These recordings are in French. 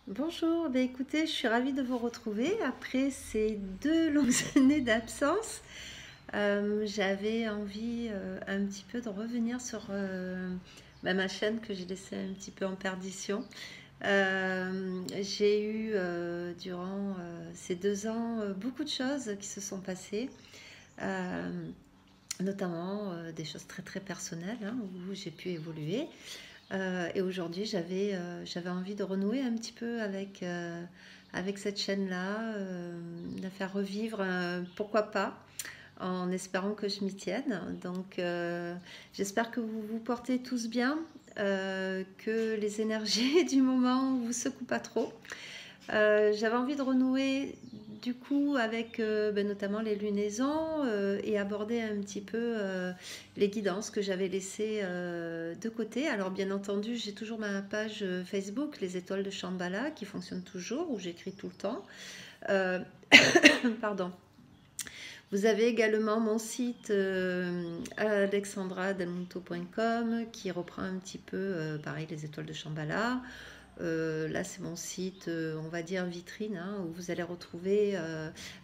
Bonjour, écoutez, je suis ravie de vous retrouver après ces 2 longues années d'absence. J'avais envie un petit peu de revenir sur ma chaîne que j'ai laissée un petit peu en perdition. J'ai eu durant ces 2 ans beaucoup de choses qui se sont passées, euh, notamment des choses très très personnelles, hein, où j'ai pu évoluer. Et aujourd'hui, j'avais envie de renouer un petit peu avec cette chaîne-là, la faire revivre, pourquoi pas, en espérant que je m'y tienne. Donc, j'espère que vous vous portez tous bien, que les énergies du moment vous secouent pas trop. J'avais envie de renouer du coup avec notamment les lunaisons et aborder un petit peu les guidances que j'avais laissées de côté. Alors bien entendu, j'ai toujours ma page Facebook, les étoiles de Shambhala, qui fonctionne toujours, où j'écris tout le temps. Euh, pardon. Vous avez également mon site alexandradelmonto.com qui reprend un petit peu, pareil, les étoiles de Shambhala. Là, c'est mon site, on va dire vitrine, hein, où vous allez retrouver.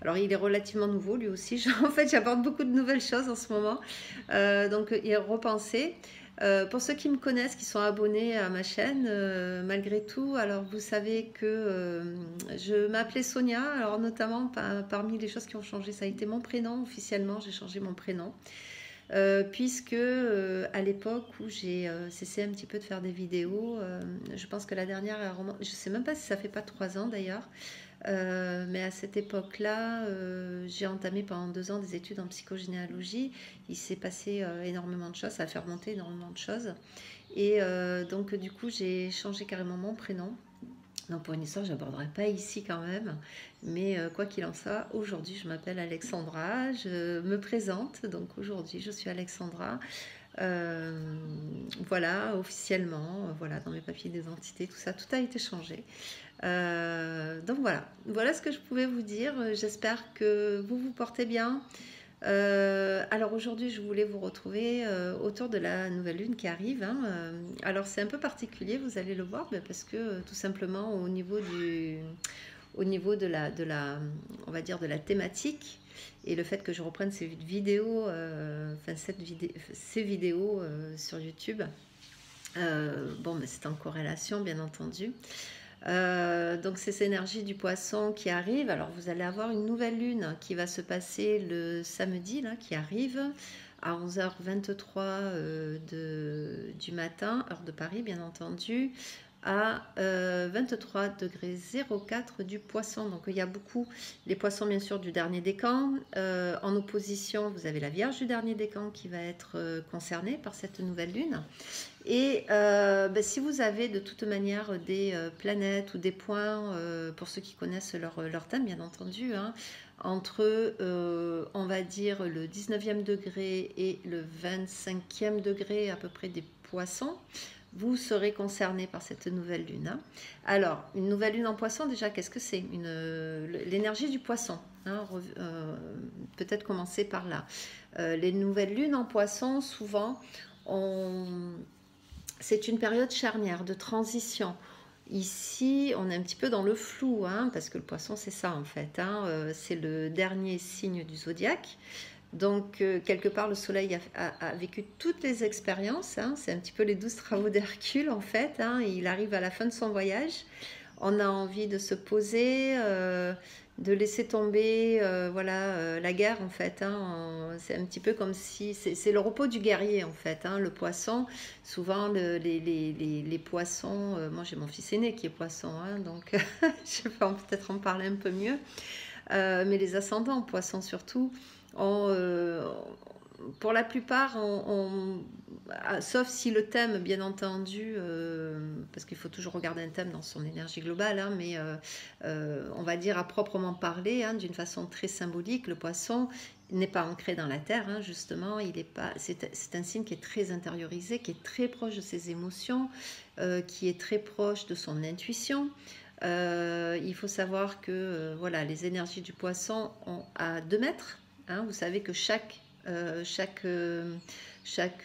Alors, il est relativement nouveau, lui aussi. En fait, j'apporte beaucoup de nouvelles choses en ce moment. Donc, il est repensé. Pour ceux qui me connaissent, qui sont abonnés à ma chaîne, malgré tout, alors vous savez que je m'appelais Sonia. Alors, notamment, parmi les choses qui ont changé, ça a été mon prénom. Officiellement, j'ai changé mon prénom. Puisque à l'époque où j'ai cessé un petit peu de faire des vidéos, je pense que la dernière, je ne sais même pas si ça fait pas 3 ans d'ailleurs, mais à cette époque-là, j'ai entamé pendant 2 ans des études en psychogénéalogie. Il s'est passé énormément de choses, ça a fait remonter énormément de choses. Et donc du coup, j'ai changé carrément mon prénom. Donc pour une histoire, je n'aborderai pas ici quand même. Mais quoi qu'il en soit, aujourd'hui, je m'appelle Alexandra. Je me présente. Donc aujourd'hui, je suis Alexandra. Euh, voilà, officiellement, voilà, dans mes papiers d'identité, tout ça, tout a été changé. Donc voilà ce que je pouvais vous dire. J'espère que vous vous portez bien. Alors aujourd'hui, je voulais vous retrouver autour de la nouvelle lune qui arrive, hein. Alors c'est un peu particulier, vous allez le voir, mais parce que tout simplement au niveau on va dire de la thématique et le fait que je reprenne ces vidéos, ces vidéos sur YouTube. Bon, mais c'est en corrélation, bien entendu. Donc c'est ces énergies du poisson qui arrivent. Alors vous allez avoir une nouvelle lune qui va se passer le samedi, là, qui arrive à 11h23 du matin, heure de Paris bien entendu, à 23 degrés 04 du poisson. Donc il y a beaucoup les poissons bien sûr du dernier décan. En opposition, vous avez la Vierge du dernier décan qui va être concernée par cette nouvelle lune. Et si vous avez de toute manière des planètes ou des points, pour ceux qui connaissent leur thème bien entendu, hein, entre on va dire le 19e degré et le 25e degré à peu près des poissons, vous serez concerné par cette nouvelle lune, hein. Alors, une nouvelle lune en poisson, déjà, qu'est-ce que c'est? L'énergie du poisson, hein, peut-être commencer par là. Les nouvelles lunes en poisson, souvent, on c'est une période charnière de transition. Ici, on est un petit peu dans le flou, hein, parce que le poisson, c'est ça en fait, hein, c'est le dernier signe du zodiaque. Donc, quelque part, le soleil a vécu toutes les expériences, hein, c'est un petit peu les 12 travaux d'Hercule en fait, hein, il arrive à la fin de son voyage. On a envie de se poser, de laisser tomber voilà, la guerre en fait, hein. C'est un petit peu comme si c'est le repos du guerrier en fait, hein. Le poisson, souvent les poissons, moi j'ai mon fils aîné qui est poisson, hein, donc je vais peut-être en parler un peu mieux. Mais les ascendants poissons surtout, ont, pour la plupart, sauf si le thème, bien entendu, parce qu'il faut toujours regarder un thème dans son énergie globale, hein, mais on va dire à proprement parler, hein, d'une façon très symbolique, le poisson n'est pas ancré dans la terre, hein, justement, c'est un signe qui est très intériorisé, qui est très proche de ses émotions, qui est très proche de son intuition. Il faut savoir que voilà, les énergies du poisson ont à 2 mètres, hein. Vous savez que chaque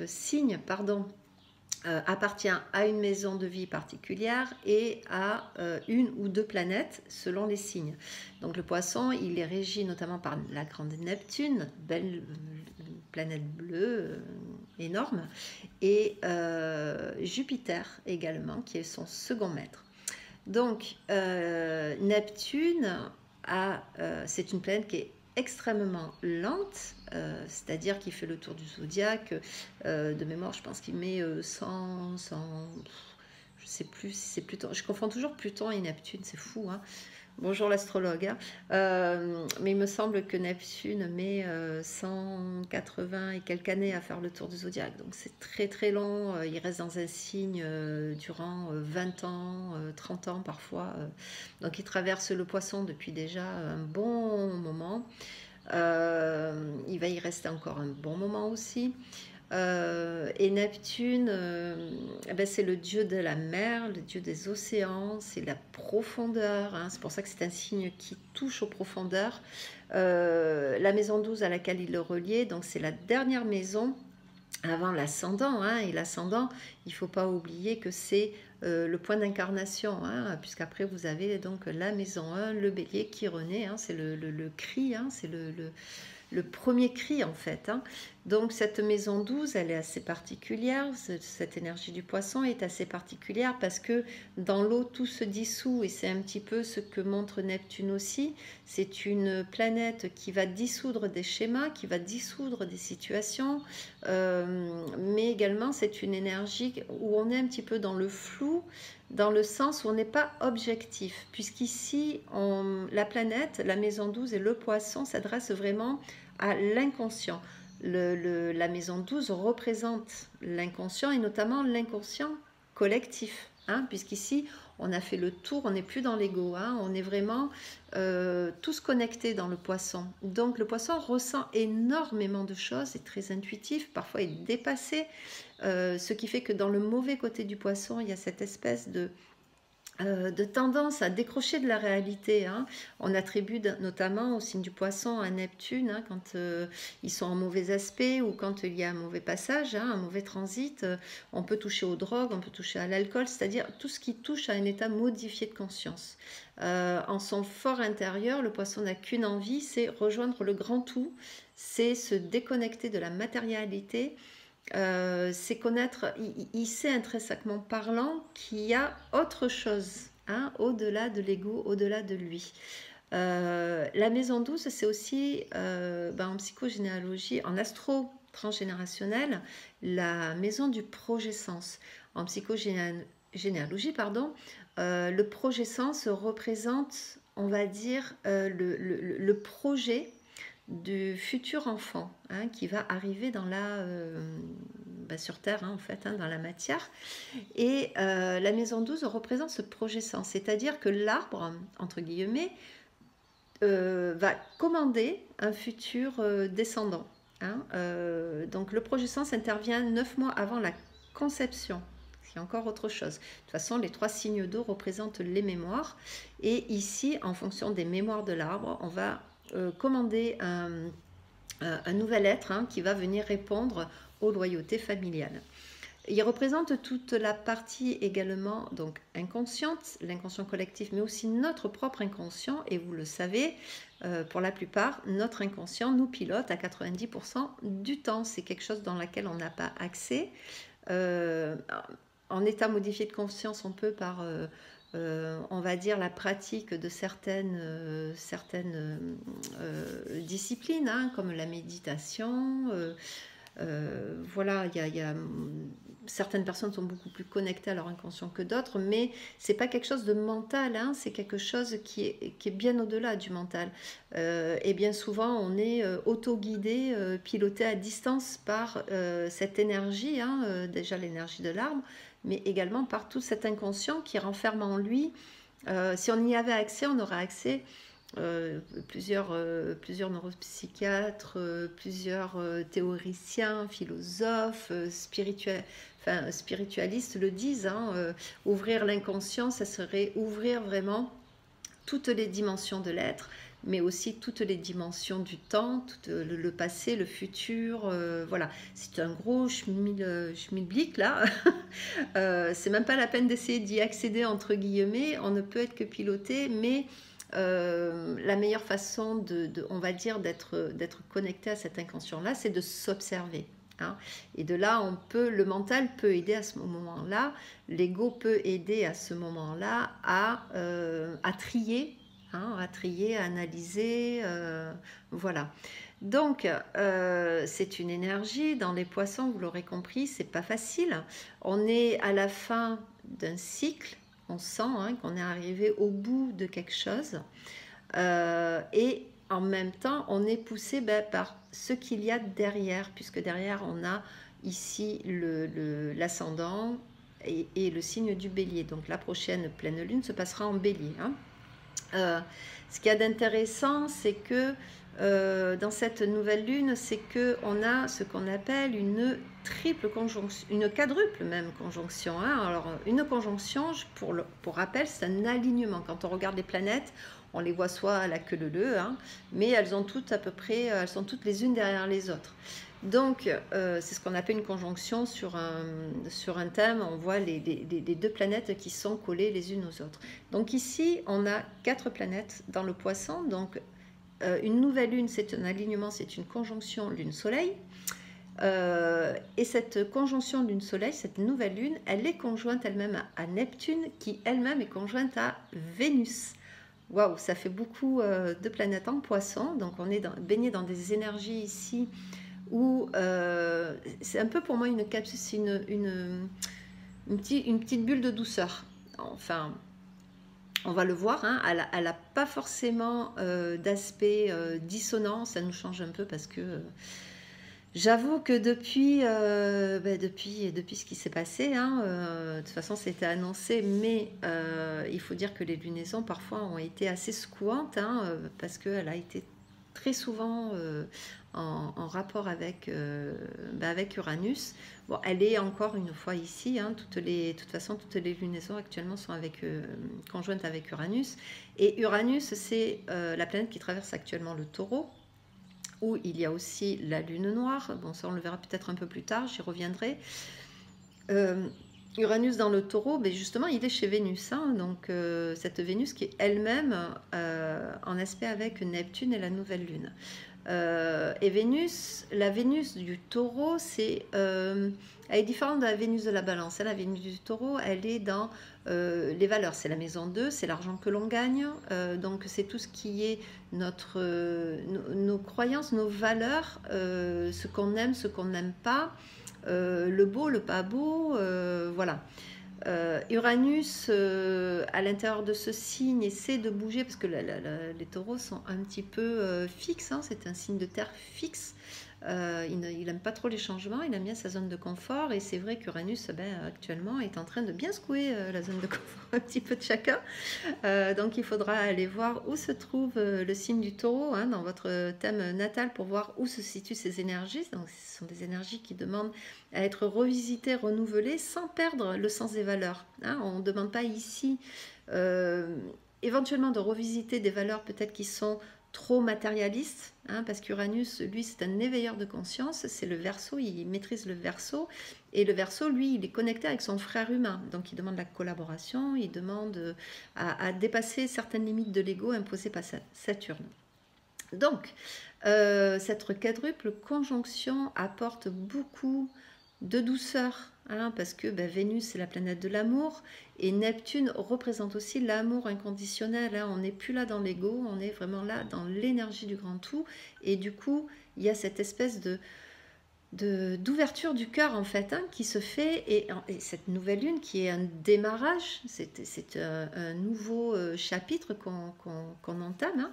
signe, pardon, appartient à une maison de vie particulière et à une ou deux planètes selon les signes. Donc le poisson, il est régi notamment par la grande Neptune, belle planète bleue énorme, et Jupiter également, qui est son second maître. Donc Neptune, c'est une planète qui est extrêmement lente, c'est-à-dire qu'il fait le tour du zodiaque, de mémoire je pense qu'il met 100, je sais plus si c'est Pluton, je confonds toujours Pluton et Neptune, c'est fou, hein. Bonjour l'astrologue, hein. Mais il me semble que Neptune met 180 et quelques années à faire le tour du zodiaque, donc c'est très très long, il reste dans un signe durant 20 ans, 30 ans parfois, donc il traverse le poisson depuis déjà un bon moment. Il va y rester encore un bon moment aussi. Et Neptune, c'est le dieu de la mer, le dieu des océans, c'est la profondeur, hein. C'est pour ça que c'est un signe qui touche aux profondeurs. La maison 12 à laquelle il est relié, donc c'est la dernière maison avant l'ascendant, hein, et l'ascendant, il ne faut pas oublier que c'est le point d'incarnation, hein, puisqu'après vous avez donc la maison 1, le bélier qui renaît, hein, c'est le cri, hein, c'est le premier cri en fait, hein. Donc cette maison 12, elle est assez particulière, cette énergie du poisson est assez particulière parce que dans l'eau tout se dissout, et c'est un petit peu ce que montre Neptune aussi. C'est une planète qui va dissoudre des schémas, qui va dissoudre des situations, mais également c'est une énergie où on est un petit peu dans le flou, dans le sens où on n'est pas objectif, puisqu'ici la planète, la maison 12 et le poisson s'adressent vraiment à l'inconscient. La maison 12 représente l'inconscient, et notamment l'inconscient collectif, hein, puisqu'ici on a fait le tour, on n'est plus dans l'ego, hein, on est vraiment tous connectés dans le poisson. Donc le poisson ressent énormément de choses, c'est très intuitif, parfois il est dépassé, ce qui fait que dans le mauvais côté du poisson, il y a cette espèce de tendance à décrocher de la réalité, hein. On attribue notamment au signe du poisson à Neptune, hein, quand ils sont en mauvais aspect ou quand il y a un mauvais passage, hein, un mauvais transit, on peut toucher aux drogues, on peut toucher à l'alcool, c'est-à-dire tout ce qui touche à un état modifié de conscience. En son fort intérieur, le poisson n'a qu'une envie, c'est rejoindre le grand tout, c'est se déconnecter de la matérialité. C'est connaître, il sait intrinsèquement parlant qu'il y a autre chose, hein, au-delà de l'ego, au-delà de lui. La maison 12, c'est aussi en psychogénéalogie, en astro transgénérationnel, la maison du projet-sens. En psychogénéalogie, le projet-sens représente, on va dire, le projet du futur enfant, hein, qui va arriver dans sur Terre, hein, en fait, hein, dans la matière. Et la maison 12 représente ce projet sens, c'est-à-dire que l'arbre, entre guillemets, va commander un futur descendant, hein. Donc le projet sens intervient 9 mois avant la conception. C'est encore autre chose. De toute façon, les 3 signes d'eau représentent les mémoires. Et ici, en fonction des mémoires de l'arbre, on va commander un nouvel être, hein, qui va venir répondre aux loyautés familiales. Il représente toute la partie également donc inconsciente, l'inconscient collectif, mais aussi notre propre inconscient. Et vous le savez, pour la plupart, notre inconscient nous pilote à 90% du temps. C'est quelque chose dans lequel on n'a pas accès. En état modifié de conscience, on peut par on va dire la pratique de certaines disciplines, hein, comme la méditation. Voilà, certaines personnes sont beaucoup plus connectées à leur inconscient que d'autres, mais c'est pas quelque chose de mental, hein, c'est quelque chose qui est bien au-delà du mental. Et bien souvent, on est auto-guidé, piloté à distance par cette énergie, hein, déjà l'énergie de l'arbre, mais également par tout cet inconscient qui renferme en lui. Si on y avait accès, on aurait accès. Plusieurs neuropsychiatres, plusieurs théoriciens, philosophes, spiritualistes le disent, hein, ouvrir l'inconscient, ça serait ouvrir vraiment toutes les dimensions de l'être, mais aussi toutes les dimensions du temps, tout le passé, le futur, voilà. C'est un gros schmilblick là. C'est même pas la peine d'essayer d'y accéder entre guillemets, on ne peut être que piloté, mais la meilleure façon on va dire, d'être connecté à cette inconscient-là, c'est de s'observer. Hein. Et de là, le mental peut aider à ce moment-là, l'ego peut aider à ce moment-là à trier, hein, à trier, à analyser, voilà. Donc, c'est une énergie. Dans les poissons, vous l'aurez compris, c'est pas facile. On est à la fin d'un cycle. On sent hein, qu'on est arrivé au bout de quelque chose. Et en même temps, on est poussé par ce qu'il y a derrière, puisque derrière, on a ici l'ascendant et le signe du bélier. Donc, la prochaine pleine lune se passera en bélier. Hein. Ce qu'il y a d'intéressant, c'est que dans cette nouvelle lune, c'est qu'on a ce qu'on appelle une triple conjonction, une quadruple même conjonction. Hein. Alors, une conjonction, pour rappel, c'est un alignement. Quand on regarde les planètes, on les voit soit à la queue leu, hein, mais elles ont toutes à peu près, elles sont toutes les unes derrière les autres. Donc, c'est ce qu'on appelle une conjonction sur un thème. On voit les deux planètes qui sont collées les unes aux autres. Donc ici, on a 4 planètes dans le poisson. Donc, une nouvelle lune, c'est un alignement, c'est une conjonction lune-soleil. Et cette conjonction lune-soleil, cette nouvelle lune, elle est conjointe elle-même à Neptune, qui elle-même est conjointe à Vénus. Waouh, ça fait beaucoup de planètes en poisson. Donc, on est baigné dans des énergies ici où c'est un peu pour moi une capsule, c'est une petite bulle de douceur. Enfin, on va le voir, hein, elle n'a pas forcément d'aspect dissonant, ça nous change un peu parce que j'avoue que depuis ce qui s'est passé, hein, de toute façon c'était annoncé, mais il faut dire que les lunaisons parfois ont été assez secouantes, hein, parce qu'elle a été très souvent en rapport avec Uranus. Bon, elle est encore une fois ici, hein, de toute façon toutes les lunaisons actuellement sont conjointes avec Uranus. Et Uranus, c'est la planète qui traverse actuellement le Taureau, où il y a aussi la lune noire. Bon, ça on le verra peut-être un peu plus tard, j'y reviendrai. Uranus dans le Taureau, ben justement, il est chez Vénus. Hein, donc, cette Vénus qui est elle-même en aspect avec Neptune et la nouvelle lune. Et Vénus, la Vénus du Taureau, elle est différente de la Vénus de la Balance. La Vénus du Taureau, elle est dans les valeurs. C'est la maison 2, c'est l'argent que l'on gagne. Donc, c'est tout ce qui est nos croyances, nos valeurs, ce qu'on aime, ce qu'on n'aime pas. Le beau, le pas beau, voilà. Uranus, à l'intérieur de ce signe, essaie de bouger parce que les taureaux sont un petit peu fixes, hein, c'est un signe de terre fixe. Il n'aime pas trop les changements, il aime bien sa zone de confort, et c'est vrai qu'Uranus actuellement est en train de bien secouer la zone de confort un petit peu de chacun. Donc il faudra aller voir où se trouve le signe du Taureau, hein, dans votre thème natal, pour voir où se situent ces énergies. Donc ce sont des énergies qui demandent à être revisitées, renouvelées, sans perdre le sens des valeurs. Hein. On ne demande pas ici éventuellement de revisiter des valeurs peut-être qui sont trop matérialiste, hein, parce qu'Uranus, lui, c'est un éveilleur de conscience, c'est le Verseau, il maîtrise le Verseau, et le Verseau, lui, il est connecté avec son frère humain, donc il demande la collaboration, il demande à dépasser certaines limites de l'ego imposées par Saturne. Donc, cette quadruple conjonction apporte beaucoup de douceur, hein, parce que Vénus, c'est la planète de l'amour, et Neptune représente aussi l'amour inconditionnel. Hein. On n'est plus là dans l'ego, on est vraiment là dans l'énergie du grand tout, et du coup, il y a cette espèce d'ouverture du cœur, en fait, hein, qui se fait, et cette nouvelle lune qui est un démarrage, c'est un nouveau chapitre qu'on entame,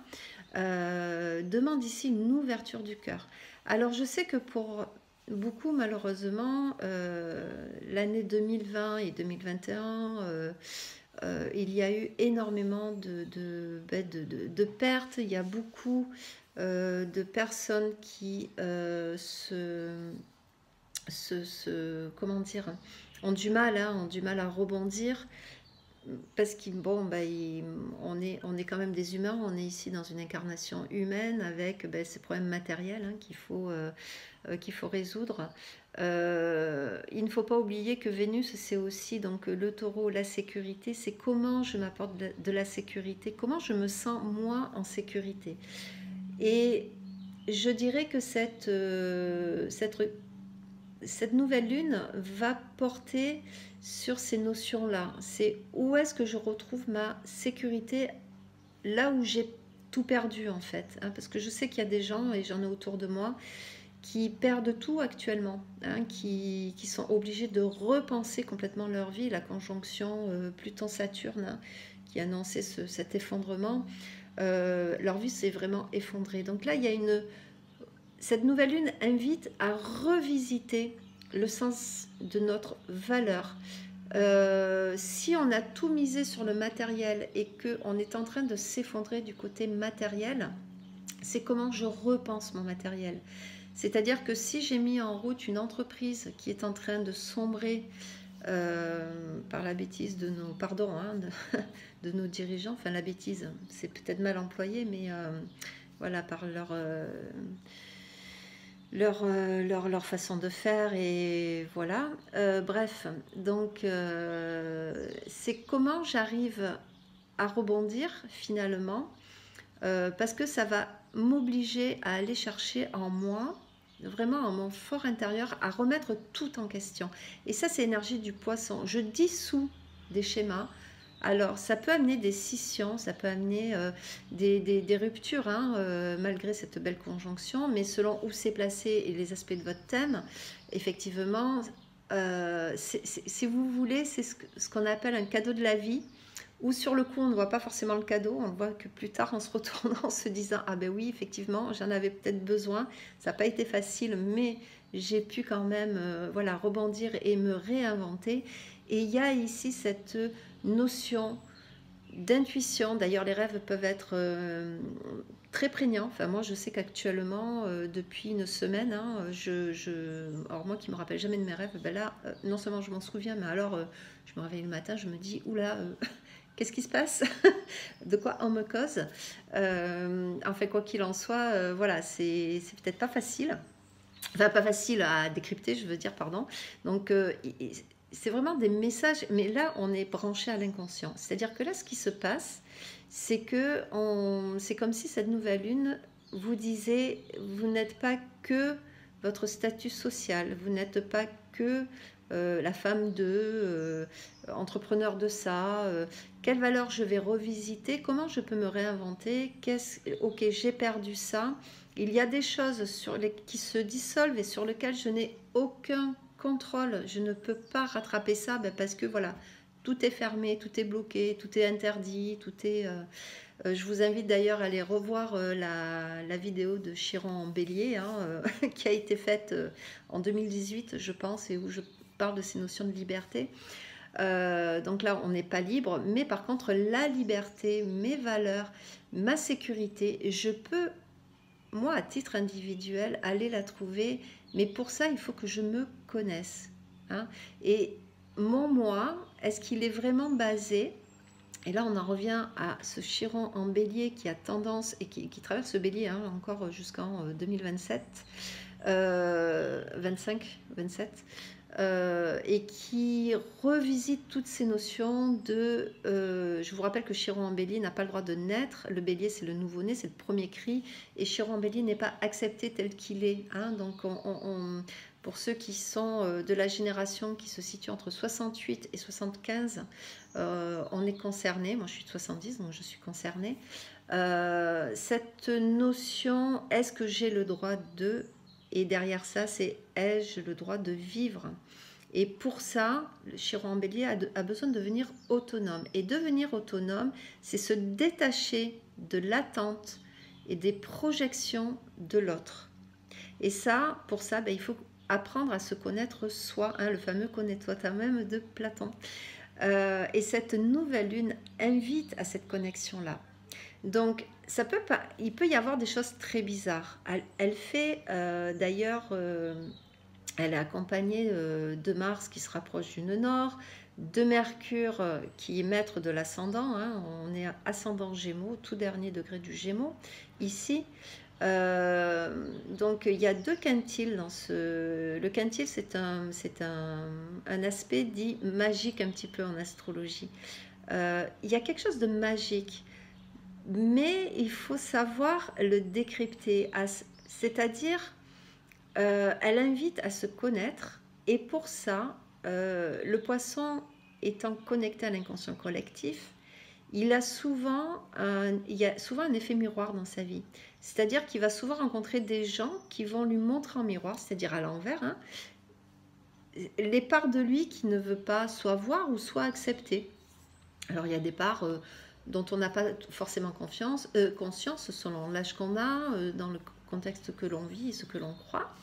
hein, demande ici une ouverture du cœur. Alors, je sais que pour beaucoup, malheureusement, l'année 2020 et 2021, il y a eu énormément de pertes. Il y a beaucoup de personnes qui comment dire, ont du mal à rebondir. parce qu'on bon, bah, on est quand même des humains, on est ici dans une incarnation humaine avec bah, ces problèmes matériels hein, qu'il faut résoudre. Il ne faut pas oublier que Vénus, c'est aussi donc le taureau, la sécurité, c'est comment je m'apporte de la sécurité, comment je me sens moi en sécurité. Et je dirais que cette nouvelle lune va porter sur ces notions-là. C'est où est-ce que je retrouve ma sécurité là où j'ai tout perdu en fait. Hein, parce que je sais qu'il y a des gens, et j'en ai autour de moi, qui perdent tout actuellement, hein, qui sont obligés de repenser complètement leur vie. La conjonction Pluton-Saturne hein, qui annonçait cet effondrement, leur vie s'est vraiment effondrée. Donc là, il y a cette nouvelle lune invite à revisiter le sens de notre valeur. Si on a tout misé sur le matériel et qu'on est en train de s'effondrer du côté matériel, c'est comment je repense mon matériel. C'est-à-dire que si j'ai mis en route une entreprise qui est en train de sombrer par la bêtise de nos, pardon, hein, de nos dirigeants, enfin la bêtise, c'est peut-être mal employé, mais voilà, par leur façon de faire et voilà. Bref, donc c'est comment j'arrive à rebondir finalement parce que ça va m'obliger à aller chercher en moi, vraiment en mon fort intérieur, à remettre tout en question. Et ça, c'est l'énergie du poisson. Je dissous des schémas. Alors, ça peut amener des scissions, ça peut amener des ruptures, hein, malgré cette belle conjonction, mais selon où c'est placé et les aspects de votre thème, effectivement, si vous voulez, c'est ce qu'on appelle un cadeau de la vie, où sur le coup, on ne voit pas forcément le cadeau, on le voit que plus tard en se retournant, en se disant « Ah ben oui, effectivement, j'en avais peut-être besoin, ça n'a pas été facile, mais j'ai pu quand même voilà, rebondir et me réinventer. » Et il y a ici cette notion d'intuition. D'ailleurs, les rêves peuvent être très prégnants. Enfin, moi, je sais qu'actuellement, depuis une semaine, hein, alors moi qui me rappelle jamais de mes rêves, ben là, non seulement je m'en souviens, mais alors je me réveille le matin, je me dis, oula, qu'est-ce qui se passe? De quoi on me cause? Enfin, quoi qu'il en soit, voilà, c'est peut-être pas facile. Enfin, pas facile à décrypter, je veux dire, pardon. Donc, c'est vraiment des messages, mais là, on est branché à l'inconscient. C'est-à-dire que là, ce qui se passe, c'est c'est comme si cette nouvelle lune vous disait, vous n'êtes pas que votre statut social, vous n'êtes pas que la femme de entrepreneur de ça, quelle valeur je vais revisiter, comment je peux me réinventer, ok, j'ai perdu ça, il y a des choses qui se dissolvent et sur lesquelles je n'ai aucun contrôle, je ne peux pas rattraper ça parce que voilà, tout est fermé, tout est bloqué, tout est interdit, tout est... je vous invite d'ailleurs à aller revoir la vidéo de Chiron en bélier hein, qui a été faite en 2018 je pense et où je parle de ces notions de liberté. Donc là, on n'est pas libre, mais par contre, la liberté, mes valeurs, ma sécurité, je peux, moi, à titre individuel, aller la trouver, mais pour ça, il faut que je me connaisse. Hein. Et mon moi, est-ce qu'il est vraiment basé, et là on en revient à ce Chiron en bélier qui a tendance, et qui traverse le bélier hein, encore jusqu'en 2027, 25, 27, et qui revisite toutes ces notions de... je vous rappelle que Chiron en bélier n'a pas le droit de naître. Le bélier, c'est le nouveau-né, c'est le premier cri. Et Chiron en bélier n'est pas accepté tel qu'il est. Hein, donc, pour ceux qui sont de la génération qui se situe entre 68 et 75, on est concerné. Moi, je suis de 70, donc je suis concernée. Cette notion, est-ce que j'ai le droit de... Et derrière ça, c'est ai-je le droit de vivre? Et pour ça, le Chiron en bélier a besoin de devenir autonome. Et devenir autonome, c'est se détacher de l'attente et des projections de l'autre. Et ça, pour ça, il faut apprendre à se connaître soi, hein, le fameux connais-toi toi-même de Platon. Et cette nouvelle lune invite à cette connexion-là. Donc, il peut y avoir des choses très bizarres. Elle fait d'ailleurs, elle est accompagnée de Mars qui se rapproche du nœud nord, de Mercure qui est maître de l'ascendant, hein, on est ascendant Gémeaux, tout dernier degré du Gémeaux, ici. Donc il y a deux quintiles dans ce... Le quintile, c'est un aspect dit magique un petit peu en astrologie. Il y a quelque chose de magique, mais il faut savoir le décrypter, c'est-à-dire elle invite à se connaître, et pour ça, le poisson étant connecté à l'inconscient collectif, il y a souvent un effet miroir dans sa vie. C'est-à-dire qu'il va souvent rencontrer des gens qui vont lui montrer en miroir, c'est-à-dire à l'envers, hein, les parts de lui qu'il ne veut pas soit voir ou soit accepter. Alors il y a des parts dont on n'a pas forcément conscience selon l'âge qu'on a, dans le contexte que l'on vit et ce que l'on croit.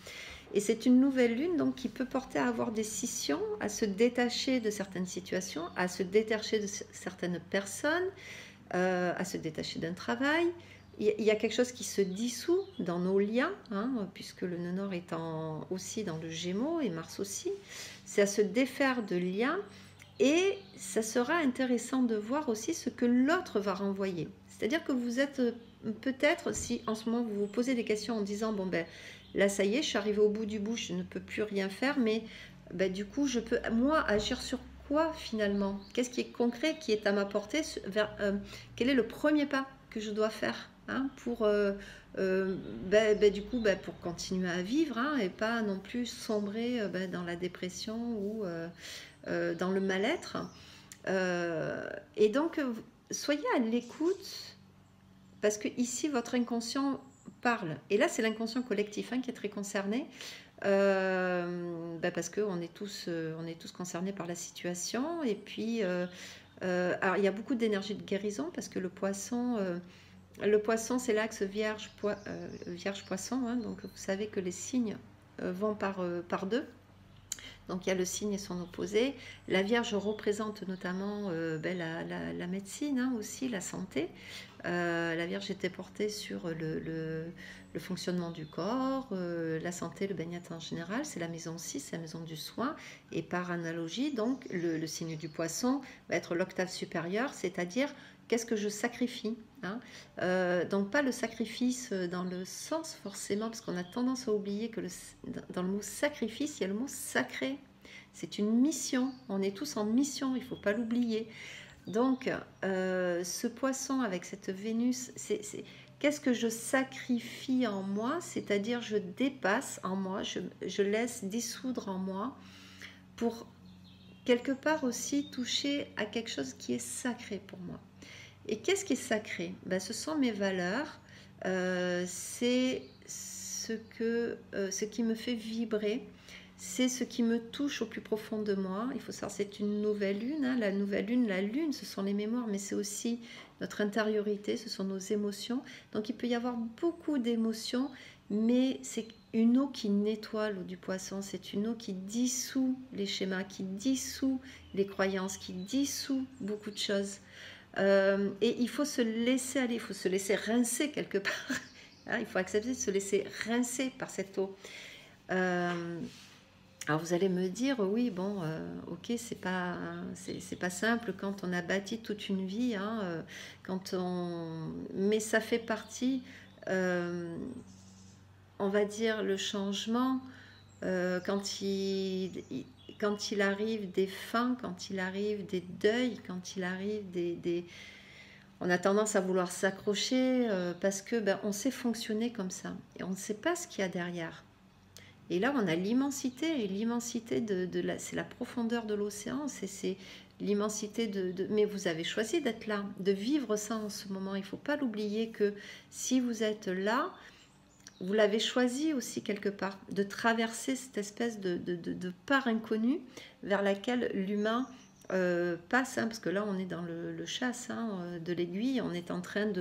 Et c'est une nouvelle lune donc qui peut porter à avoir des scissions, à se détacher de certaines situations, à se détacher de certaines personnes, à se détacher d'un travail. Il y a quelque chose qui se dissout dans nos liens, hein, puisque le nœud nord étant aussi dans le Gémeaux et Mars aussi. C'est à se défaire de liens, et ça sera intéressant de voir aussi ce que l'autre va renvoyer. C'est-à-dire que vous êtes peut-être, si en ce moment vous vous posez des questions en disant bon ben là ça y est, je suis arrivée au bout du bout, je ne peux plus rien faire, mais ben, du coup je peux moi agir sur quoi finalement? Qu'est-ce qui est concret, qui est à ma portée, quel est le premier pas que je dois faire, hein, pour du coup pour continuer à vivre, hein, et pas non plus sombrer dans la dépression ou dans le mal-être. Et donc soyez à l'écoute, parce que ici votre inconscient parle, et là c'est l'inconscient collectif, hein, qui est très concerné, parce qu'on est tous concernés par la situation. Et puis alors il y a beaucoup d'énergie de guérison, parce que le poisson c'est l'axe vierge-poisson, hein, donc vous savez que les signes vont par deux. Donc il y a le signe et son opposé. La Vierge représente notamment la médecine, hein, aussi, la santé. La Vierge était portée sur le fonctionnement du corps, la santé, le bien-être en général. C'est la maison 6, c'est la maison du soin. Et par analogie, donc, le signe du poisson va être l'octave supérieure, c'est-à-dire qu'est-ce que je sacrifie, hein. Donc pas le sacrifice dans le sens forcément, parce qu'on a tendance à oublier que dans le mot sacrifice, il y a le mot sacré. C'est une mission, on est tous en mission, il ne faut pas l'oublier. Donc ce poisson avec cette Vénus, qu'est-ce que je sacrifie en moi? C'est-à-dire je dépasse en moi, je laisse dissoudre en moi, pour quelque part aussi toucher à quelque chose qui est sacré pour moi. Et qu'est-ce qui est sacré? Ce sont mes valeurs, c'est ce qui me fait vibrer, c'est ce qui me touche au plus profond de moi. Il faut savoir, c'est une nouvelle lune, hein. La nouvelle lune, la lune, ce sont les mémoires, mais c'est aussi notre intériorité, ce sont nos émotions. Donc il peut y avoir beaucoup d'émotions, mais c'est une eau qui nettoie, l'eau du poisson. C'est une eau qui dissout les schémas, qui dissout les croyances, qui dissout beaucoup de choses. Et il faut se laisser aller, il faut se laisser rincer quelque part. Hein, il faut accepter de se laisser rincer par cette eau. Alors vous allez me dire, oui, bon, ok, c'est pas simple quand on a bâti toute une vie, hein, mais ça fait partie, on va dire, le changement, quand il arrive des fins, quand il arrive des deuils, quand il arrive on a tendance à vouloir s'accrocher, parce que on sait fonctionner comme ça, et on ne sait pas ce qu'il y a derrière. Et là, on a l'immensité, et l'immensité c'est la profondeur de l'océan, c'est l'immensité mais vous avez choisi d'être là, de vivre ça en ce moment. Il ne faut pas l'oublier que si vous êtes là, vous l'avez choisi aussi quelque part, de traverser cette espèce de part inconnue vers laquelle l'humain passe, hein, parce que là, on est dans le chasse, hein, de l'aiguille, on est en train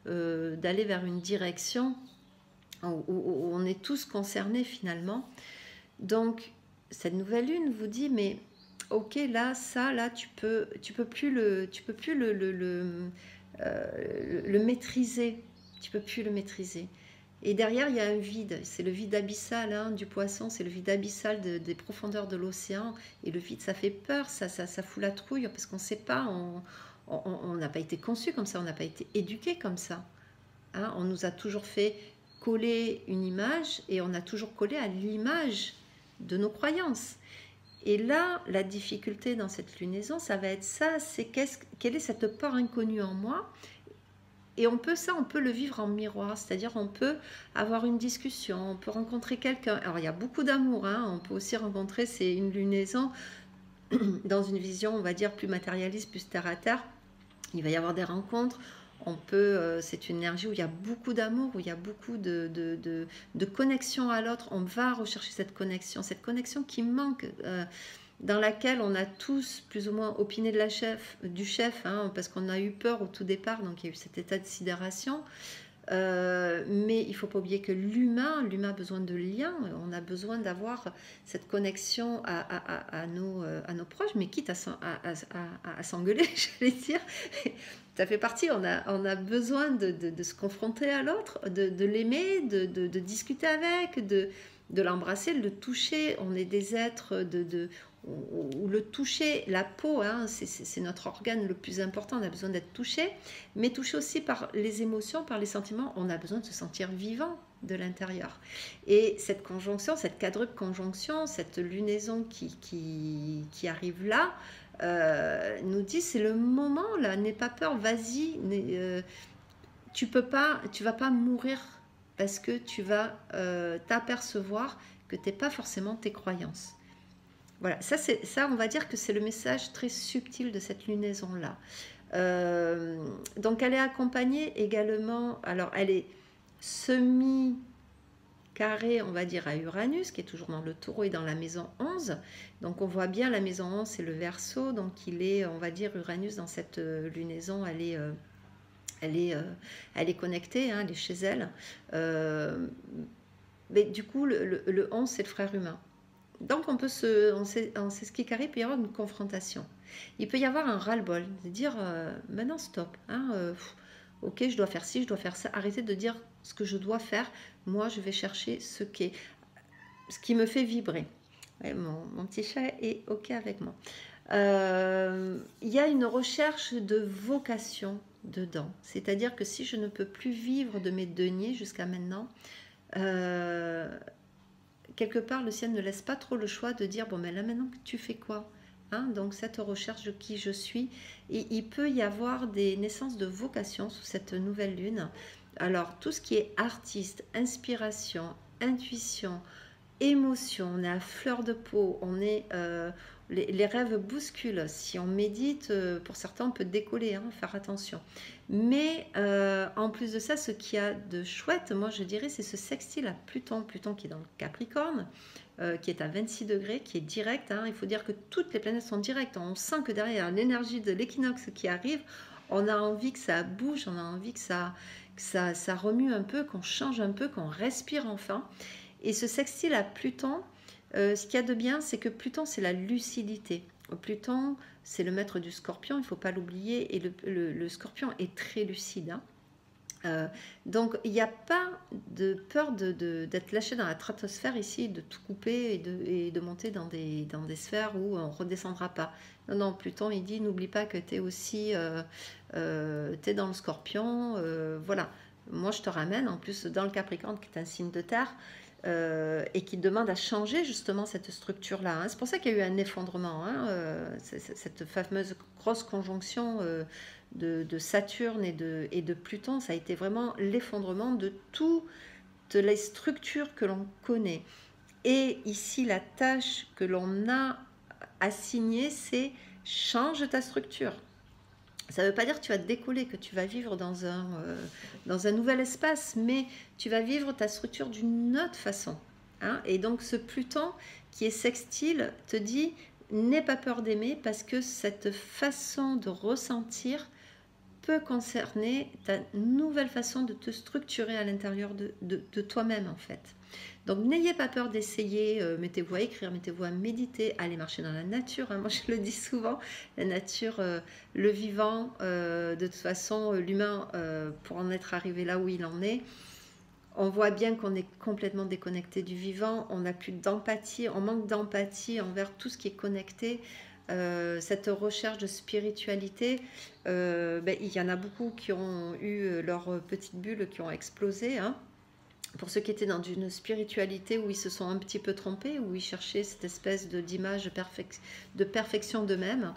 d'aller vers une direction où on est tous concernés finalement. Donc cette nouvelle lune vous dit, mais ok, là tu peux plus le maîtriser, tu peux plus le maîtriser. Et derrière, il y a un vide. C'est le vide abyssal hein, du poisson, c'est le vide abyssal des profondeurs de l'océan. Et le vide, ça fait peur, ça fout la trouille, parce qu'on ne sait pas, on n'a pas été conçu comme ça, on n'a pas été éduqué comme ça. Hein. On nous a toujours fait coller une image, et on a toujours collé à l'image de nos croyances. Et là, la difficulté dans cette lunaison, ça va être ça, c'est quelle est cette part inconnue en moi. Et on peut le vivre en miroir, c'est-à-dire on peut avoir une discussion, on peut rencontrer quelqu'un. Alors il y a beaucoup d'amour, hein, on peut aussi rencontrer, c'est une lunaison dans une vision, on va dire, plus matérialiste, plus terre à terre. Il va y avoir des rencontres, c'est une énergie où il y a beaucoup d'amour, où il y a beaucoup de connexion à l'autre. On va rechercher cette connexion qui manque. Dans laquelle on a tous plus ou moins opiné du chef, hein, parce qu'on a eu peur au tout départ, donc il y a eu cet état de sidération. Mais il ne faut pas oublier que l'humain a besoin de liens, on a besoin d'avoir cette connexion à nos proches, mais quitte à s'engueuler, j'allais dire. Ça fait partie, on a besoin de se confronter à l'autre, de l'aimer, de discuter avec, de l'embrasser, de le toucher. On est des êtres où le toucher, la peau, hein, c'est notre organe le plus important, on a besoin d'être touché, mais touché aussi par les émotions, par les sentiments, on a besoin de se sentir vivant de l'intérieur. Et cette conjonction, cette quadruple conjonction, cette lunaison qui arrive là, nous dit c'est le moment là, n'aie pas peur, vas-y, tu vas pas mourir parce que tu vas t'apercevoir que tu n'es pas forcément tes croyances. Voilà, ça on va dire que c'est le message très subtil de cette lunaison-là. Donc elle est accompagnée également, alors elle est semi-carrée, on va dire, à Uranus, qui est toujours dans le Taureau et dans la maison 11. Donc on voit bien la maison 11, c'est le Verseau, donc il est, on va dire, Uranus dans cette lunaison, elle est connectée, hein, elle est chez elle. Mais du coup, le 11, c'est le frère humain. Donc on sait ce qui carré, il peut y avoir une confrontation. Il peut y avoir un ras-le-bol, de dire maintenant stop, hein, ok je dois faire ci, je dois faire ça, arrêtez de dire ce que je dois faire, moi je vais chercher ce qui me fait vibrer. Ouais, mon petit chat est ok avec moi. Il y a une recherche de vocation dedans, c'est-à-dire que si je ne peux plus vivre de mes deniers jusqu'à maintenant, quelque part, le ciel ne laisse pas trop le choix de dire, bon, mais là maintenant, tu fais quoi, hein? Donc cette recherche de qui je suis, et il peut y avoir des naissances de vocation sous cette nouvelle lune. Alors, tout ce qui est artiste, inspiration, intuition, émotion, on est à fleur de peau, les rêves bousculent. Si on médite, pour certains, on peut décoller, hein, faire attention. Mais en plus de ça, ce qu'il y a de chouette, moi je dirais, c'est ce sextile à Pluton. Pluton qui est dans le Capricorne, qui est à 26 degrés, qui est direct. Hein. Il faut dire que toutes les planètes sont directes. On sent que derrière l'énergie de l'équinoxe qui arrive, on a envie que ça bouge, on a envie que ça remue un peu, qu'on change un peu, qu'on respire enfin. Et ce sextile à Pluton, ce qu'il y a de bien, c'est que Pluton, c'est la lucidité. Pluton, c'est le maître du Scorpion, il ne faut pas l'oublier, et le Scorpion est très lucide. Hein. Donc, il n'y a pas de peur d'être lâché dans la stratosphère ici, de tout couper et de monter dans des sphères où on ne redescendra pas. Non, Pluton, il dit, n'oublie pas que tu es aussi t'es dans le Scorpion. Voilà, moi je te ramène en plus dans le Capricorne, qui est un signe de terre. Et qui demande à changer justement cette structure-là. Hein. C'est pour ça qu'il y a eu un effondrement. Hein, cette fameuse grosse conjonction de Saturne et de Pluton, ça a été vraiment l'effondrement de toutes les structures que l'on connaît. Et ici, la tâche que l'on a assignée, c'est change ta structure. Ça ne veut pas dire que tu vas te décoller, que tu vas vivre dans un nouvel espace, mais tu vas vivre ta structure d'une autre façon. Hein. Et donc ce Pluton qui est sextile te dit, n'aie pas peur d'aimer, parce que cette façon de ressentir peut concerner ta nouvelle façon de te structurer à l'intérieur de toi-même en fait. Donc n'ayez pas peur d'essayer, mettez-vous à écrire, mettez-vous à méditer, allez marcher dans la nature, hein. Moi je le dis souvent, la nature, le vivant, de toute façon l'humain, pour en être arrivé là où il en est, On voit bien qu'on est complètement déconnecté du vivant, on n'a plus d'empathie, on manque d'empathie envers tout ce qui est connecté. Cette recherche de spiritualité, ben, il y en a beaucoup qui ont eu leur petite bulle, qui ont explosé, hein. Pour ceux qui étaient dans une spiritualité où ils se sont un petit peu trompés, où ils cherchaient cette espèce d'image de perfection d'eux-mêmes.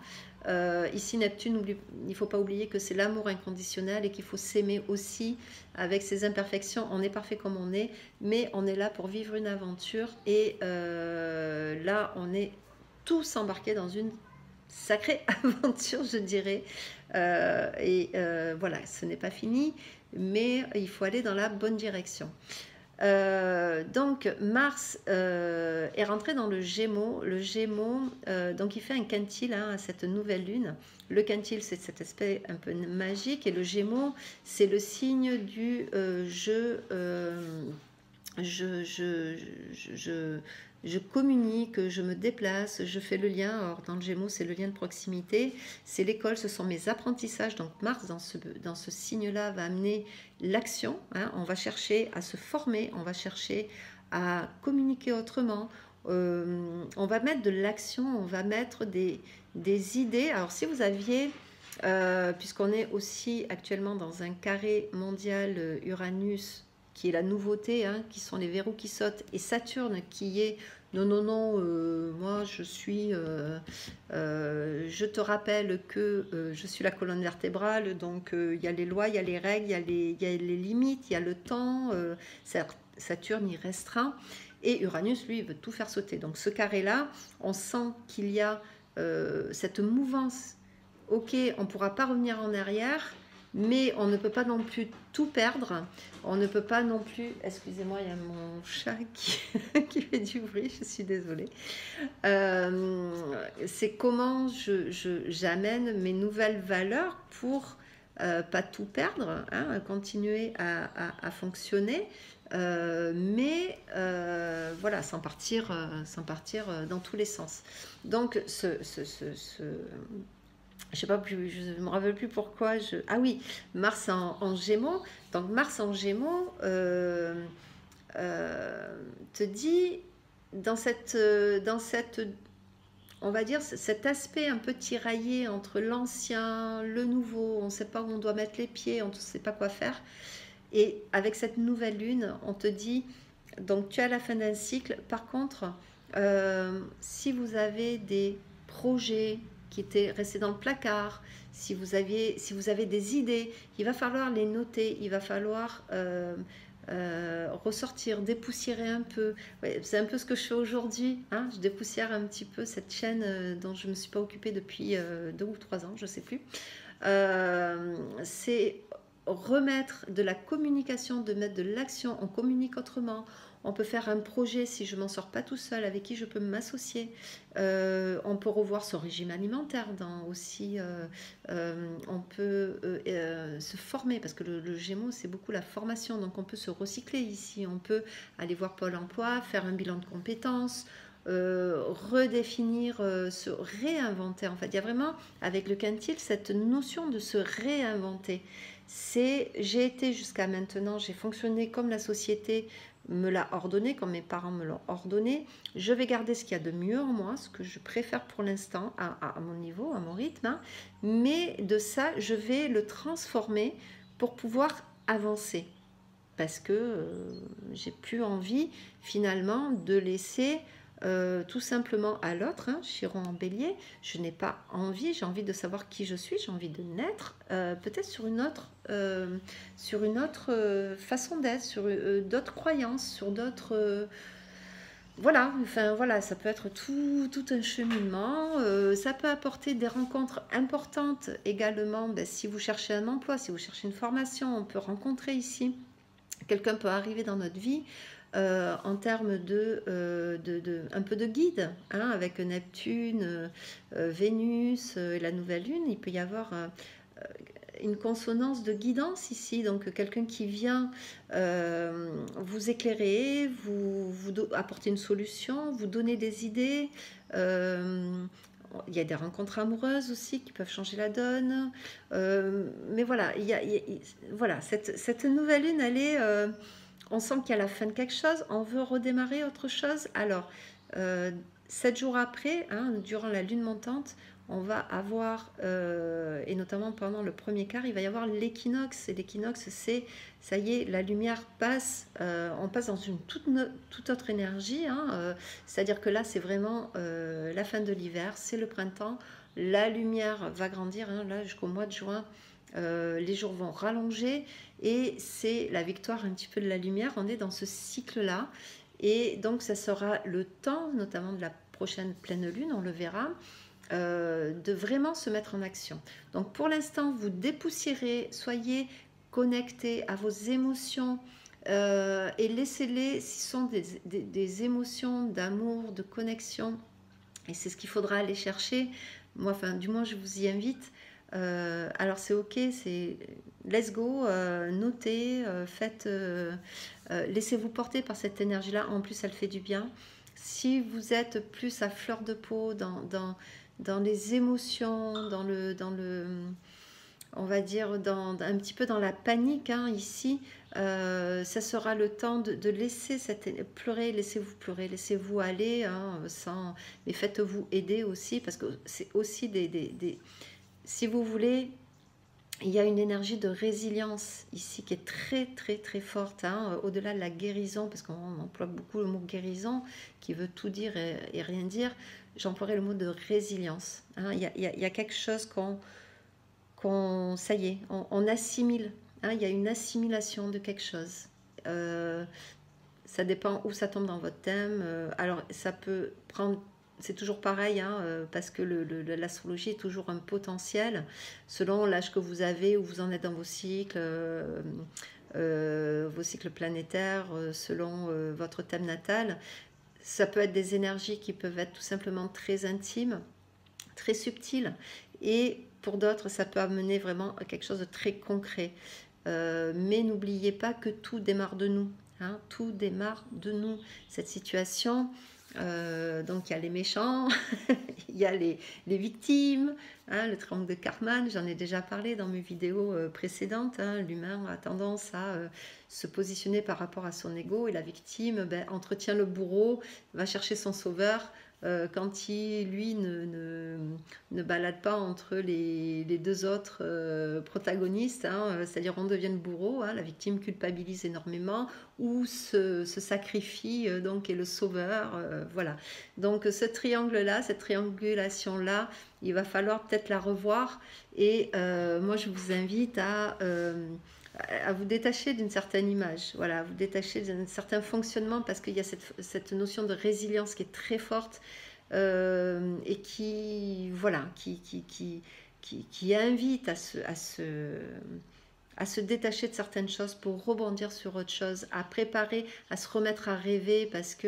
Ici, Neptune, il ne faut pas oublier que c'est l'amour inconditionnel et qu'il faut s'aimer aussi avec ses imperfections. On est parfait comme on est, mais on est là pour vivre une aventure. Et là, on est tous embarqués dans une sacrée aventure, je dirais. Voilà, ce n'est pas fini, mais il faut aller dans la bonne direction. Donc Mars est rentré dans le Gémeaux. Le Gémeaux, donc il fait un quintile, hein, à cette nouvelle lune. Le quintile, c'est cet aspect un peu magique, et le Gémeaux, c'est le signe du je, je, je communique, je me déplace, je fais le lien. Alors, dans le Gémeaux, c'est le lien de proximité, c'est l'école, ce sont mes apprentissages. Donc Mars, dans ce signe-là, va amener l'action, hein. On va chercher à se former, on va chercher à communiquer autrement. On va mettre de l'action, on va mettre des idées. Alors si vous aviez... puisqu'on est aussi actuellement dans un carré mondial Uranus, qui est la nouveauté, hein, qui sont les verrous qui sautent, et Saturne qui est non, non, non, moi je suis, je te rappelle que je suis la colonne vertébrale, donc il y a les lois, il y a les règles, il y a les limites, il y a le temps, Saturne y restreint, et Uranus, lui, veut tout faire sauter. Donc ce carré-là, on sent qu'il y a cette mouvance. Ok, on ne pourra pas revenir en arrière, mais on ne peut pas non plus tout perdre. On ne peut pas non plus... Excusez-moi, il y a mon chat qui fait du bruit, je suis désolée. C'est comment j'amène mes nouvelles valeurs pour pas tout perdre, hein, continuer à fonctionner, mais voilà, sans partir dans tous les sens. Donc, je sais pas plus, je me rappelle plus pourquoi ah oui, Mars en Gémeaux. Donc Mars en Gémeaux te dit dans cette on va dire cet aspect un peu tiraillé entre l'ancien, le nouveau, on ne sait pas où on doit mettre les pieds, on ne sait pas quoi faire. Et avec cette nouvelle lune, on te dit, donc tu es à la fin d'un cycle. Par contre, si vous avez des projets qui étaient restés dans le placard, si vous avez des idées, il va falloir les noter, il va falloir ressortir, dépoussiérer un peu. Ouais, c'est un peu ce que je fais aujourd'hui, hein. Je dépoussière un petit peu cette chaîne dont je ne me suis pas occupée depuis 2 ou 3 ans, je ne sais plus. C'est remettre de la communication, de mettre de l'action, on communique autrement. On peut faire un projet si je ne m'en sors pas tout seul, avec qui je peux m'associer. On peut revoir son régime alimentaire aussi. On peut se former, parce que le Gémeaux, c'est beaucoup la formation. Donc on peut se recycler ici. On peut aller voir Pôle emploi, faire un bilan de compétences, redéfinir, se réinventer. En fait, il y a vraiment, avec le quintile, cette notion de se réinventer. J'ai été jusqu'à maintenant, j'ai fonctionné comme la société me l'a ordonné, comme mes parents me l'ont ordonné. Je vais garder ce qu'il y a de mieux en moi, ce que je préfère pour l'instant, à mon niveau, à mon rythme, hein. Mais de ça, je vais le transformer pour pouvoir avancer. Parce que j'ai plus envie, finalement, de laisser tout simplement à l'autre, hein, Chiron en bélier. Je n'ai pas envie, j'ai envie de savoir qui je suis, j'ai envie de naître, peut-être sur une autre façon d'être, sur d'autres croyances, sur d'autres... voilà, enfin voilà, ça peut être tout un cheminement. Ça peut apporter des rencontres importantes également. Ben, si vous cherchez un emploi, si vous cherchez une formation, on peut rencontrer ici. Quelqu'un peut arriver dans notre vie en termes un peu de guide, hein, avec Neptune, Vénus et la nouvelle lune. Il peut y avoir une consonance de guidance ici, donc quelqu'un qui vient vous éclairer, vous apporter une solution, vous donner des idées. Il y a des rencontres amoureuses aussi qui peuvent changer la donne. Mais voilà, voilà, cette nouvelle lune, elle est... on sent qu'il y a la fin de quelque chose, on veut redémarrer autre chose. Alors, 7 jours après, hein, durant la lune montante, on va avoir, et notamment pendant le premier quart, il va y avoir l'équinoxe. Et l'équinoxe, c'est, ça y est, la lumière passe, on passe dans une toute autre énergie. Hein, c'est-à-dire que là, c'est vraiment la fin de l'hiver, c'est le printemps. La lumière va grandir, hein, là, jusqu'au mois de juin. Les jours vont rallonger et c'est la victoire un petit peu de la lumière. On est dans ce cycle-là. Et donc, ça sera le temps, notamment de la prochaine pleine lune, on le verra, de vraiment se mettre en action. Donc pour l'instant, vous dépoussiérez, soyez connectés à vos émotions et laissez-les, si ce sont des émotions d'amour, de connexion, et c'est ce qu'il faudra aller chercher. Moi, enfin, du moins, je vous y invite. Alors c'est ok, c'est let's go, notez, faites, laissez-vous porter par cette énergie-là. En plus, elle fait du bien. Si vous êtes plus à fleur de peau dans les émotions, on va dire, un petit peu dans la panique, hein, ici, ça sera le temps de laisser pleurer, laissez-vous aller, hein, mais faites-vous aider aussi, parce que c'est aussi si vous voulez, il y a une énergie de résilience ici qui est très très très forte, hein, au-delà de la guérison, parce qu'on emploie beaucoup le mot guérison, qui veut tout dire et rien dire. J'emploierais le mot de résilience. Hein. Il y a quelque chose ça y est, on assimile. Hein, il y a une assimilation de quelque chose. Ça dépend où ça tombe dans votre thème. Alors, ça peut prendre... C'est toujours pareil, hein, parce que l'astrologie est toujours un potentiel, selon l'âge que vous avez, où vous en êtes dans vos cycles planétaires, selon votre thème natal. Ça peut être des énergies qui peuvent être tout simplement très intimes, très subtiles, et pour d'autres, ça peut amener vraiment à quelque chose de très concret. Mais n'oubliez pas que tout démarre de nous. Hein, tout démarre de nous. Cette situation, donc il y a les méchants, il y a les victimes, hein, le triangle de Karman, j'en ai déjà parlé dans mes vidéos précédentes. Hein, l'humain a tendance à se positionner par rapport à son ego, et la victime entretient le bourreau, va chercher son sauveur. Quand lui ne balade pas entre les deux autres protagonistes, hein, c'est-à-dire on devient le bourreau, hein, la victime culpabilise énormément, ou se sacrifie, donc est le sauveur, voilà. Donc ce triangle-là, cette triangulation-là, il va falloir peut-être la revoir, et moi je vous invite à vous détacher d'une certaine image, voilà, à vous détacher d'un certain fonctionnement, parce qu'il y a cette notion de résilience qui est très forte, et qui, voilà, qui invite à se détacher de certaines choses pour rebondir sur autre chose, à préparer, à se remettre à rêver, parce que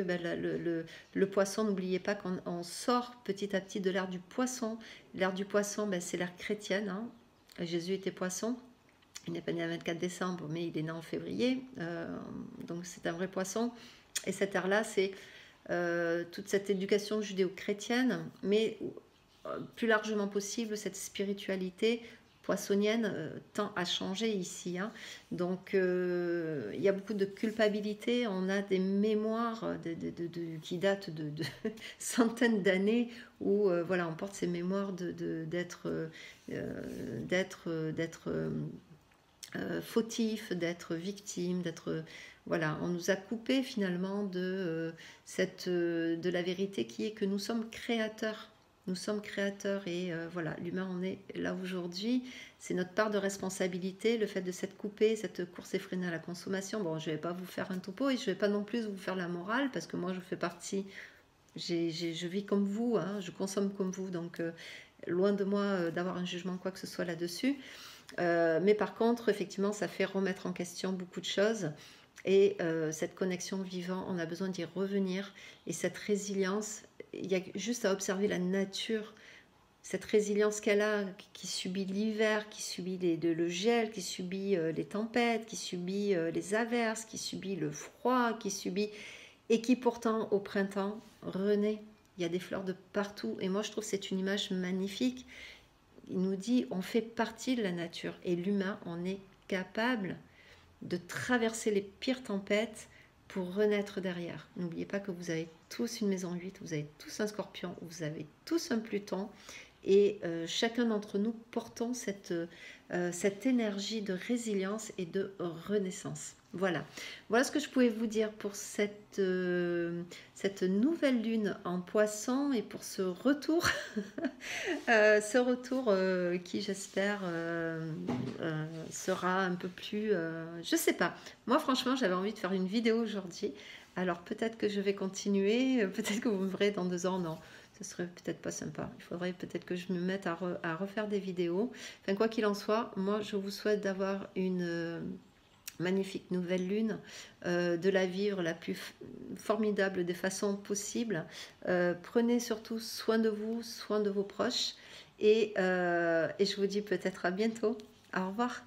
le poisson, n'oubliez pas qu'on sort petit à petit de l'ère du poisson. L'ère du poisson, c'est l'ère chrétienne, hein. Jésus était poisson. Il n'est pas né le 24 décembre, mais il est né en février. Donc c'est un vrai poisson. Et cette ère-là, c'est toute cette éducation judéo-chrétienne, mais plus largement possible, cette spiritualité poissonienne tend à changer ici. Hein. Donc il y a beaucoup de culpabilité. On a des mémoires qui datent de centaines d'années, où voilà, on porte ces mémoires d'être fautif, d'être victime, d'être... Voilà, on nous a coupé finalement de la vérité, qui est que nous sommes créateurs. Nous sommes créateurs, et voilà, l'humain en est là aujourd'hui. C'est notre part de responsabilité, le fait de s'être coupé, cette course effrénée à la consommation. Bon, je ne vais pas vous faire un topo, et je ne vais pas non plus vous faire la morale, parce que moi je fais partie, je vis comme vous, hein, je consomme comme vous, donc loin de moi d'avoir un jugement quoi que ce soit là-dessus. Mais par contre, effectivement, ça fait remettre en question beaucoup de choses, et cette connexion vivant, on a besoin d'y revenir, et cette résilience, il y a juste à observer la nature, cette résilience qu'elle a, qui subit l'hiver, qui subit le gel, qui subit les tempêtes, qui subit les averses, qui subit le froid, qui subit, et qui pourtant au printemps renaît. Il y a des fleurs de partout, et moi je trouve que c'est une image magnifique. Il nous dit, on fait partie de la nature, et l'humain en est capable. de traverser les pires tempêtes pour renaître derrière. N'oubliez pas que vous avez tous une maison 8, vous avez tous un scorpion, vous avez tous un Pluton, et chacun d'entre nous portons cette énergie de résilience et de renaissance. Voilà, voilà ce que je pouvais vous dire pour cette nouvelle lune en Poisson et pour ce retour, qui j'espère sera un peu plus, je sais pas. Moi franchement j'avais envie de faire une vidéo aujourd'hui, alors peut-être que je vais continuer, peut-être que vous me verrez dans 2 ans, non. Ce serait peut-être pas sympa. Il faudrait peut-être que je me mette à refaire des vidéos. Enfin, quoi qu'il en soit, moi, je vous souhaite d'avoir une magnifique nouvelle lune, de la vivre la plus formidable des façons possibles. Prenez surtout soin de vous, soin de vos proches. Et je vous dis peut-être à bientôt. Au revoir.